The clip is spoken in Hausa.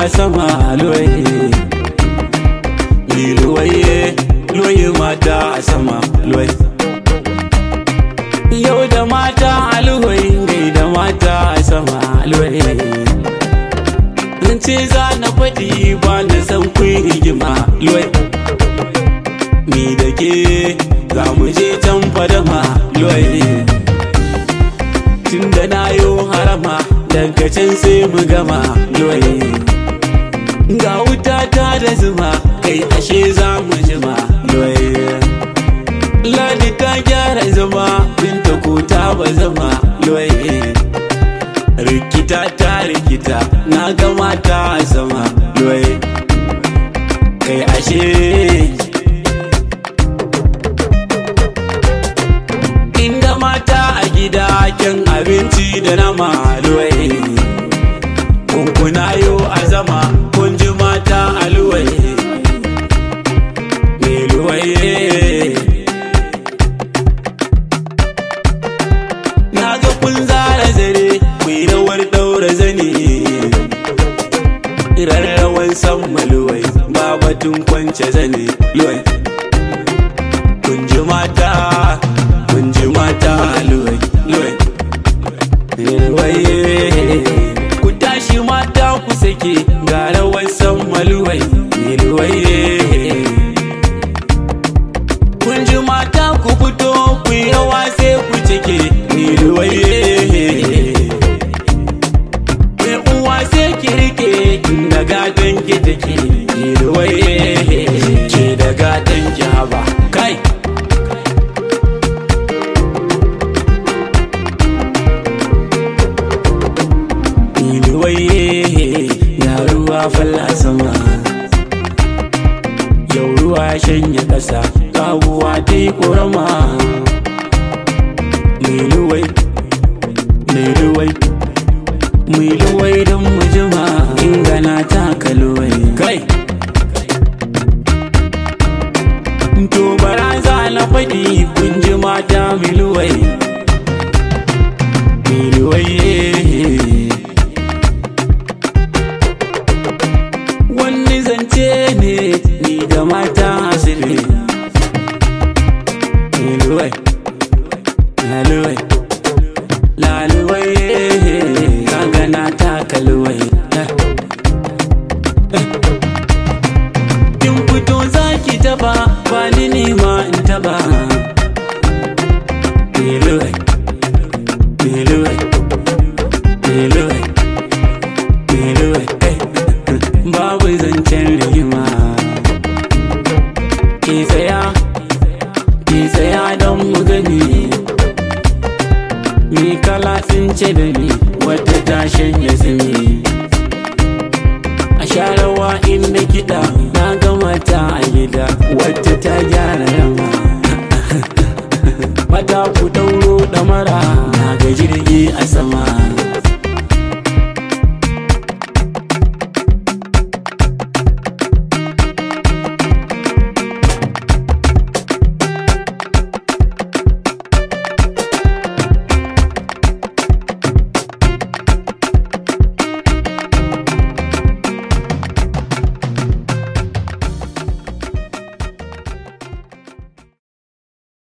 a sama luwai. Ni luwai, luwai mata a sama luwai. Yau da mata a luwai, gai da mata a sama luwai. Zan ce za na faɗi ba na san kuyi rigima luwai. Ni da ke za mu je can fadama luwai. Tun da na yo harama daga can sai mu gama luwai. Ga wuta ta da zuma kai ashe za mu jima luwai. Ladi ta gyara zama binta ko ta ba zama luwai. Rikita ta rikita na ga mata a sama luwai. Kai ashe inda mata a gida kyan abinci da nama luwai. Kunkuna yo a zama kun ji mata a luwai. Me luwai na ga kun zara zare ku yi rawar daura zane. Rarrawan san maluwai ba batun kwance zane luwai. Kun ji mata luwai luwai luwai. Ku tashi mata ku sake ga rawar san maluwai luwai. Kun ji mata ku fito ku yi rawa sai ku cike luwai. Mai uwa sai ki rike da gatan ki take luwai. Ke da gatan ki haba kai. Ya ruwa falla sama, yau ruwa shanye ƙasa, kaguwa ta yi ƙorama. Mai luwai, mai luwai, mai luwai don mu jima ingana ta kaluwai. Kai! To baraza na faɗi kun ji mata mai luwai. Mai luwai ne ni da mata asiri. Laluwai, laluwai, laluwai, kaga na taka luwai. Kin fito zaki taba ba ni nima in taba. Laluwai, laluwai, laluwai, laluwai. Babu zancen rigima. Ki tsaya don mu gani. Mi kala tsince da ni wata ta shanye zumi. A sharawa inda kiɗa na ga mata a gida wata ta gyara yamma. Mata ku ɗauro ɗamara na ga jirgi a sama.